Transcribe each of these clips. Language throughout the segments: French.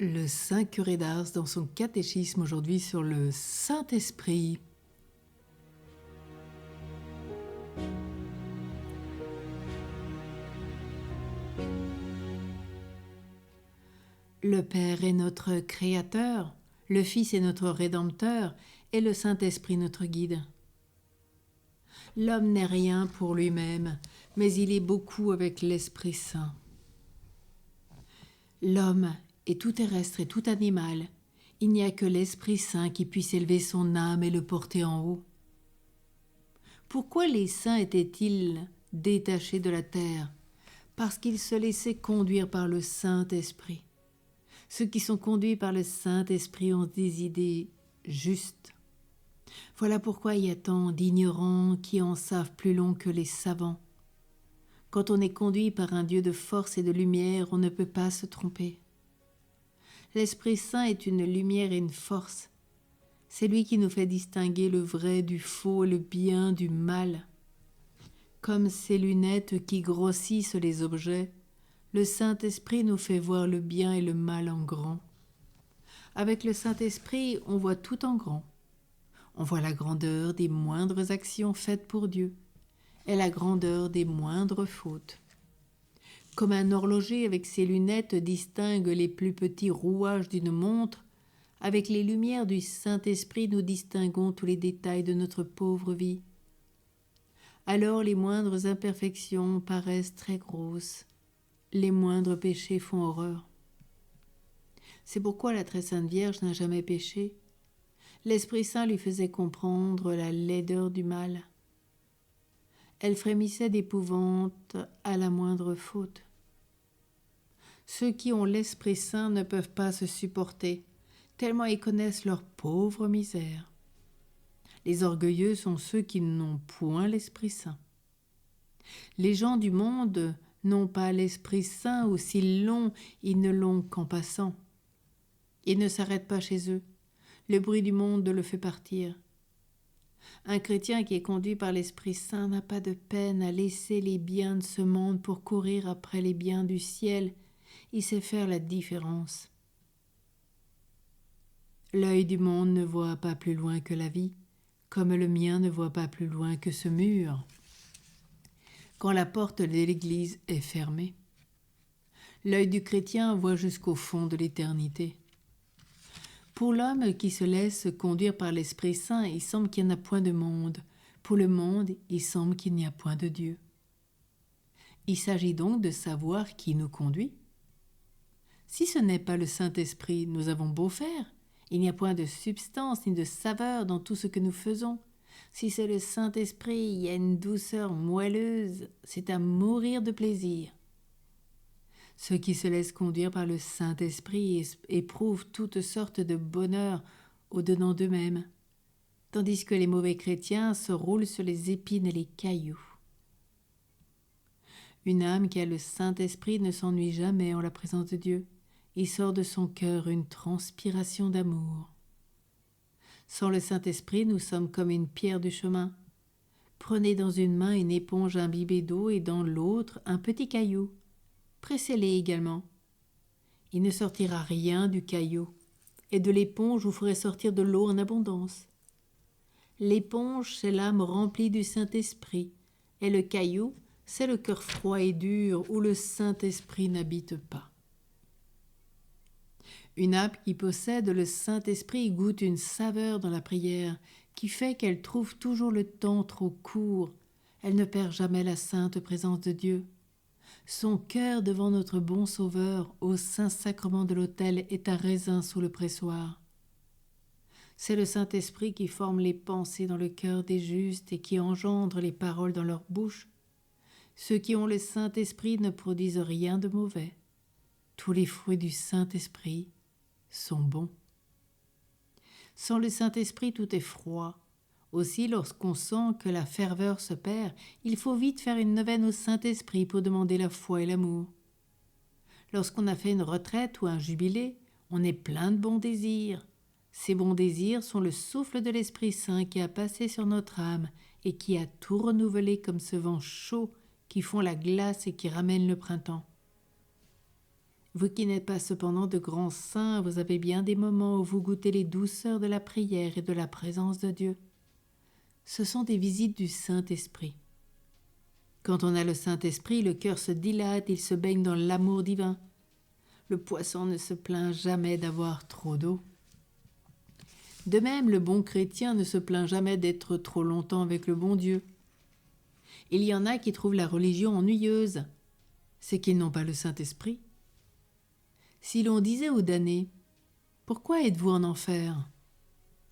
Le Saint curé d'Ars dans son catéchisme aujourd'hui sur le Saint-Esprit. Le Père est notre Créateur, le Fils est notre Rédempteur et le Saint-Esprit notre guide. L'homme n'est rien pour lui-même, mais il est beaucoup avec l'Esprit Saint. L'homme est tout terrestre et tout animal. Il n'y a que l'Esprit Saint qui puisse élever son âme et le porter en haut. Pourquoi les saints étaient-ils détachés de la terre? Parce qu'ils se laissaient conduire par le Saint-Esprit. Ceux qui sont conduits par le Saint-Esprit ont des idées justes. Voilà pourquoi il y a tant d'ignorants qui en savent plus long que les savants. Quand on est conduit par un Dieu de force et de lumière, on ne peut pas se tromper. L'Esprit Saint est une lumière et une force. C'est lui qui nous fait distinguer le vrai du faux, le bien du mal. Comme ces lunettes qui grossissent les objets, le Saint-Esprit nous fait voir le bien et le mal en grand. Avec le Saint-Esprit, on voit tout en grand. On voit la grandeur des moindres actions faites pour Dieu et la grandeur des moindres fautes. Comme un horloger avec ses lunettes distingue les plus petits rouages d'une montre, avec les lumières du Saint-Esprit nous distinguons tous les détails de notre pauvre vie. Alors les moindres imperfections paraissent très grosses, les moindres péchés font horreur. C'est pourquoi la très sainte Vierge n'a jamais péché. L'Esprit Saint lui faisait comprendre la laideur du mal. Elle frémissait d'épouvante à la moindre faute. Ceux qui ont l'Esprit Saint ne peuvent pas se supporter, tellement ils connaissent leur pauvre misère. Les orgueilleux sont ceux qui n'ont point l'Esprit Saint. Les gens du monde n'ont pas l'Esprit Saint, ou s'ils l'ont, ils ne l'ont qu'en passant. Ils ne s'arrêtent pas chez eux. Le bruit du monde le fait partir. Un chrétien qui est conduit par l'Esprit Saint n'a pas de peine à laisser les biens de ce monde pour courir après les biens du ciel. Il sait faire la différence. L'œil du monde ne voit pas plus loin que la vie, comme le mien ne voit pas plus loin que ce mur. Quand la porte de l'Église est fermée, l'œil du chrétien voit jusqu'au fond de l'éternité. Pour l'homme qui se laisse conduire par l'Esprit Saint, il semble qu'il n'y en a point de monde. Pour le monde, il semble qu'il n'y a point de Dieu. Il s'agit donc de savoir qui nous conduit. Si ce n'est pas le Saint-Esprit, nous avons beau faire. Il n'y a point de substance ni de saveur dans tout ce que nous faisons. Si c'est le Saint-Esprit, il y a une douceur moelleuse, c'est à mourir de plaisir. Ceux qui se laissent conduire par le Saint-Esprit éprouvent toutes sortes de bonheur au-dedans d'eux-mêmes, tandis que les mauvais chrétiens se roulent sur les épines et les cailloux. Une âme qui a le Saint-Esprit ne s'ennuie jamais en la présence de Dieu. Il sort de son cœur une transpiration d'amour. Sans le Saint-Esprit, nous sommes comme une pierre du chemin. Prenez dans une main une éponge imbibée d'eau et dans l'autre un petit caillou. Pressez-les également. Il ne sortira rien du caillou, et de l'éponge vous ferez sortir de l'eau en abondance. L'éponge, c'est l'âme remplie du Saint-Esprit, et le caillou, c'est le cœur froid et dur où le Saint-Esprit n'habite pas. Une âme qui possède le Saint-Esprit goûte une saveur dans la prière qui fait qu'elle trouve toujours le temps trop court. Elle ne perd jamais la sainte présence de Dieu. Son cœur devant notre bon Sauveur au Saint-Sacrement de l'autel est un raisin sous le pressoir. C'est le Saint-Esprit qui forme les pensées dans le cœur des justes et qui engendre les paroles dans leur bouche. Ceux qui ont le Saint-Esprit ne produisent rien de mauvais. Tous les fruits du Saint-Esprit sont bons. Sans le Saint-Esprit, tout est froid. Aussi, lorsqu'on sent que la ferveur se perd, il faut vite faire une neuvaine au Saint-Esprit pour demander la foi et l'amour. Lorsqu'on a fait une retraite ou un jubilé, on est plein de bons désirs. Ces bons désirs sont le souffle de l'Esprit Saint qui a passé sur notre âme et qui a tout renouvelé comme ce vent chaud qui fond la glace et qui ramène le printemps. Vous qui n'êtes pas cependant de grands saints, vous avez bien des moments où vous goûtez les douceurs de la prière et de la présence de Dieu. Ce sont des visites du Saint-Esprit. Quand on a le Saint-Esprit, le cœur se dilate, il se baigne dans l'amour divin. Le poisson ne se plaint jamais d'avoir trop d'eau. De même, le bon chrétien ne se plaint jamais d'être trop longtemps avec le bon Dieu. Il y en a qui trouvent la religion ennuyeuse. C'est qu'ils n'ont pas le Saint-Esprit. Si l'on disait aux damnés « Pourquoi êtes-vous en enfer ?»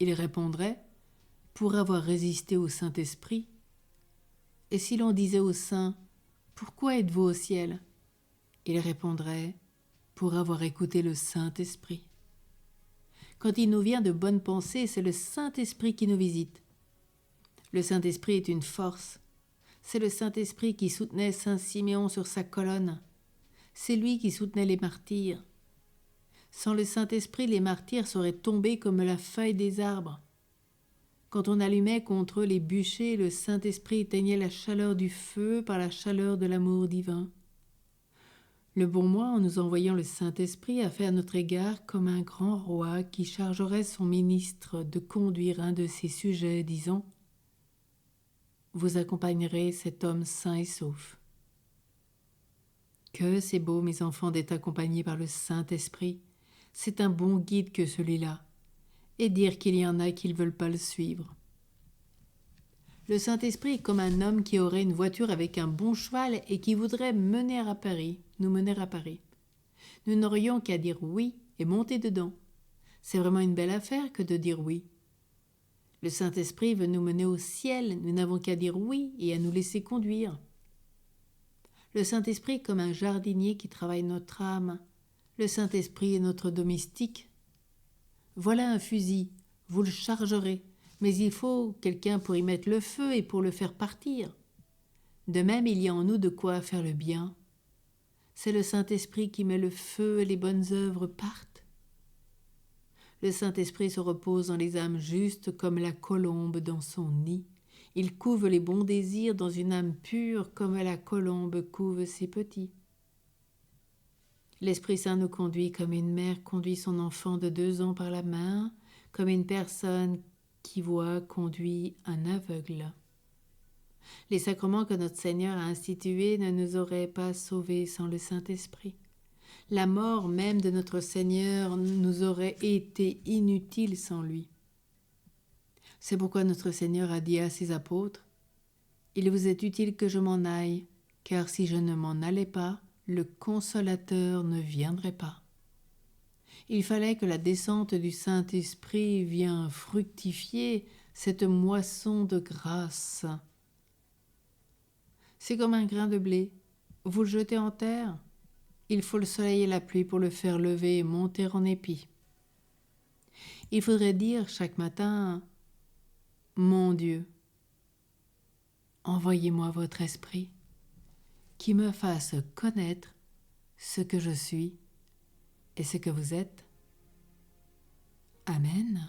Ils répondraient « Pour avoir résisté au Saint-Esprit. » Et si l'on disait aux saints « Pourquoi êtes-vous au ciel ?» Ils répondraient « Pour avoir écouté le Saint-Esprit. » Quand il nous vient de bonnes pensées, c'est le Saint-Esprit qui nous visite. Le Saint-Esprit est une force. C'est le Saint-Esprit qui soutenait Saint Siméon sur sa colonne. C'est lui qui soutenait les martyrs. Sans le Saint-Esprit, les martyrs seraient tombés comme la feuille des arbres. Quand on allumait contre eux les bûchers, le Saint-Esprit éteignait la chaleur du feu par la chaleur de l'amour divin. Le bon moi, en nous envoyant le Saint-Esprit, a fait à notre égard comme un grand roi qui chargerait son ministre de conduire un de ses sujets, disant « Vous accompagnerez cet homme sain et sauf. » Que c'est beau, mes enfants, d'être accompagnés par le Saint-Esprit. C'est un bon guide que celui-là. Et dire qu'il y en a qui ne veulent pas le suivre. Le Saint-Esprit est comme un homme qui aurait une voiture avec un bon cheval et qui voudrait nous mener à Paris. Nous n'aurions qu'à dire oui et monter dedans. C'est vraiment une belle affaire que de dire oui. Le Saint-Esprit veut nous mener au ciel, nous n'avons qu'à dire oui et à nous laisser conduire. Le Saint-Esprit est comme un jardinier qui travaille notre âme. Le Saint-Esprit est notre domestique. Voilà un fusil, vous le chargerez. Mais il faut quelqu'un pour y mettre le feu et pour le faire partir. De même, il y a en nous de quoi faire le bien. C'est le Saint-Esprit qui met le feu et les bonnes œuvres partent. Le Saint-Esprit se repose dans les âmes justes comme la colombe dans son nid. Il couve les bons désirs dans une âme pure comme la colombe couve ses petits. L'Esprit Saint nous conduit comme une mère conduit son enfant de 2 ans par la main, comme une personne qui voit conduit un aveugle. Les sacrements que notre Seigneur a institués ne nous auraient pas sauvés sans le Saint-Esprit. La mort même de notre Seigneur nous aurait été inutile sans lui. C'est pourquoi notre Seigneur a dit à ses apôtres « Il vous est utile que je m'en aille, car si je ne m'en allais pas, le Consolateur ne viendrait pas. » Il fallait que la descente du Saint-Esprit vienne fructifier cette moisson de grâce. C'est comme un grain de blé. Vous le jetez en terre, il faut le soleil et la pluie pour le faire lever et monter en épi. Il faudrait dire chaque matin « Mon Dieu, envoyez-moi votre esprit qui me fasse connaître ce que je suis et ce que vous êtes. » Amen.